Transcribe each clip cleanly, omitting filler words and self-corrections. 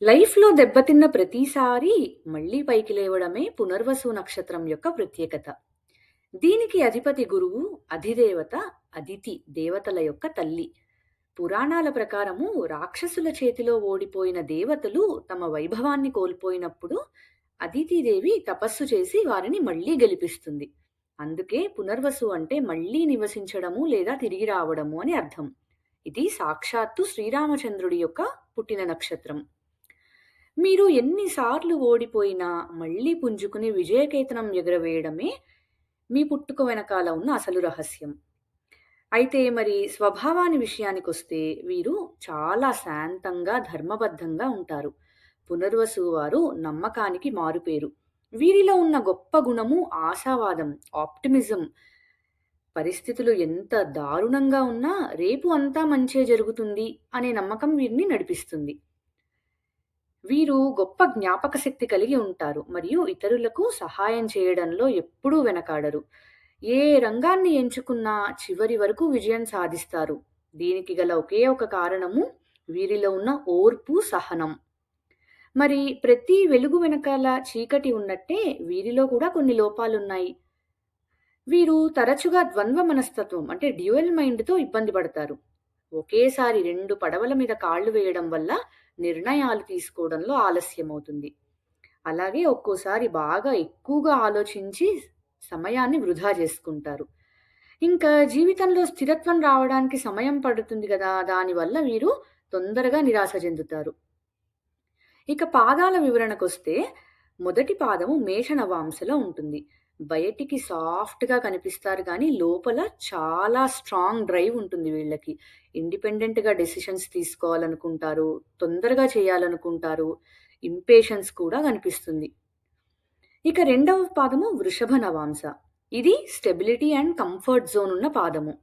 లైఫ్‌లో దెబ్బతిన్న ప్రతిసారి మళ్ళీ పైకి లేవడమే పునర్వసు నక్షత్రం యొక్క ప్రత్యేకత. దీనికి అధిపతి గురువు, అధిదేవత అదితి దేవతల యొక్క తల్లి. పురాణాల ప్రకారము రాక్షసుల చేతిలో ఓడిపోయిన దేవతలు తమ వైభవాన్ని కోల్పోయినప్పుడు అదితిదేవి తపస్సు చేసి వారిని మళ్ళీ గెలిపిస్తుంది. అందుకే పునర్వసు అంటే మళ్ళీ నివసించడము లేదా తిరిగి రావడము అని అర్థం. ఇది సాక్షాత్తు శ్రీరామచంద్రుడి యొక్క పుట్టిన నక్షత్రం. మీరు ఎన్నిసార్లు ఓడిపోయినా మళ్ళీ పుంజుకుని విజయకేతనం ఎగురవేయడమే మీ పుట్టుక వెనకాల ఉన్న అసలు రహస్యం. అయితే మరి స్వభావాని విషయానికొస్తే వీరు చాలా శాంతంగా, ధర్మబద్ధంగా ఉంటారు. పునర్వసు వారు నమ్మకానికి మారుపేరు. వీరిలో ఉన్న గొప్ప గుణము ఆశావాదం, ఆప్టిమిజం. పరిస్థితులు ఎంత దారుణంగా ఉన్నా రేపు అంతా మంచే జరుగుతుంది అనే నమ్మకం వీరిని నడిపిస్తుంది. వీరు గొప్ప జ్ఞాపక శక్తి కలిగి ఉంటారు మరియు ఇతరులకు సహాయం చేయడంలో ఎప్పుడూ వెనకాడరు. ఏ రంగాన్ని ఎంచుకున్నా చివరి వరకు విజయం సాధిస్తారు. దీనికి గల ఒకే ఒక కారణము వీరిలో ఉన్న ఓర్పు, సహనం. మరి ప్రతి వెలుగు వెనకాల చీకటి ఉన్నట్టే వీరిలో కూడా కొన్ని లోపాలున్నాయి. వీరు తరచుగా ద్వంద్వ మనస్తత్వం అంటే డ్యూయల్ మైండ్‌తో ఇబ్బంది పడతారు. ఒకేసారి 2 పడవల మీద కాళ్ళు వేయడం వల్ల నిర్ణయాలు తీసుకోవడంలో ఆలస్యమవుతుంది. అలాగే ఒక్కోసారి బాగా ఎక్కువగా ఆలోచించి సమయాన్ని వృధా చేసుకుంటారు. ఇంకా జీవితంలో స్థిరత్వం రావడానికి సమయం పడుతుంది గదా! దానివల్ల వీరు తొందరగా నిరాశ చెందుతారు. ఇక పాదాల వివరణకొస్తే మొదటి పాదము మేష నవాంశలో ఉంటుంది. బయటికి సాఫ్ట్‌గా కనిపిస్తారు గానీ లోపల చాలా స్ట్రాంగ్ డ్రైవ్ ఉంటుంది వీళ్ళకి. ఇండిపెండెంట్‌గా డెసిషన్స్ తీసుకోవాలనుకుంటారు. తొందరగా చేయాలనుకుంటారు. ఇంపేషెన్స్ కూడా కనిపిస్తుంది. ఇక రెండవ పాదము వృషభ నవాంశ. ఇది స్టెబిలిటీ అండ్ కంఫర్ట్ జోన్ ఉన్న పాదము.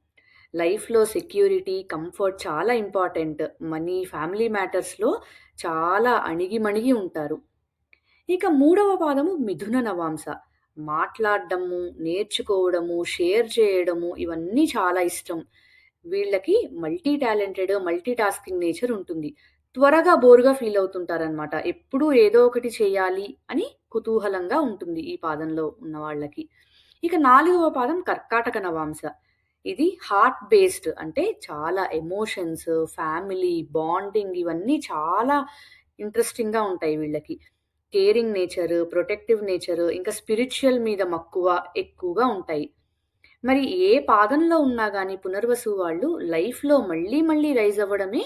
లైఫ్‌లో సెక్యూరిటీ, కంఫర్ట్ చాలా ఇంపార్టెంట్. మనీ, ఫ్యామిలీ మ్యాటర్స్‌లో చాలా అణిగిమణిగి ఉంటారు. ఇక మూడవ పాదము మిథున నవాంశ. మాట్లాడడము, నేర్చుకోవడము, షేర్ చేయడము ఇవన్నీ చాలా ఇష్టం. వీళ్ళకి multi talented, multi tasking nature ఉంటుంది. త్వరగా బోర్‌గా ఫీల్ అవుతుంటారనమాట. ఎప్పుడూ ఏదో ఒకటి చేయాలి అని కుతూహలంగా ఉంటుంది ఈ పాదంలో ఉన్న వాళ్ళకి. ఇక నాలుగవ పాదం కర్కాటక నవాంశ. ఇది హార్ట్ బేస్డ్ అంటే చాలా ఎమోషన్స్, ఫ్యామిలీ, బాండింగ్ ఇవన్నీ చాలా ఇంట్రెస్టింగ్‌గా ఉంటాయి వీళ్ళకి. కేరింగ్ నేచర్, ప్రొటెక్టివ్ నేచర్, ఇంకా స్పిరిచ్యువల్ మీద మక్కువ ఎక్కువగా ఉంటాయి. మరి ఏ పాదంలో ఉన్నా గానీ పునర్వసు వాళ్ళు లైఫ్‌లో మళ్ళీ మళ్ళీ రైజ్ అవ్వడమే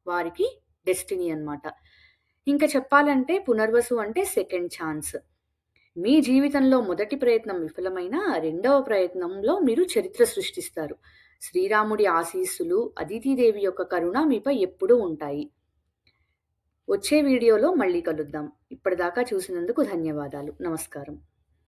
వారికి డెస్టినీ అన్నమాట. ఇంకా చెప్పాలంటే పునర్వసు అంటే సెకండ్ ఛాన్స్. మీ జీవితంలో మొదటి ప్రయత్నం విఫలమైనా రెండవ ప్రయత్నంలో మీరు చరిత్ర సృష్టిస్తారు. శ్రీరాముడి ఆశీస్సులు, అదితిదేవి యొక్క కరుణ మీపై ఎప్పుడూ ఉంటాయి. వచ్చే వీడియోలో మళ్ళీ కలుద్దాం. ఇప్పటిదాకా చూసినందుకు ధన్యవాదాలు. నమస్కారం.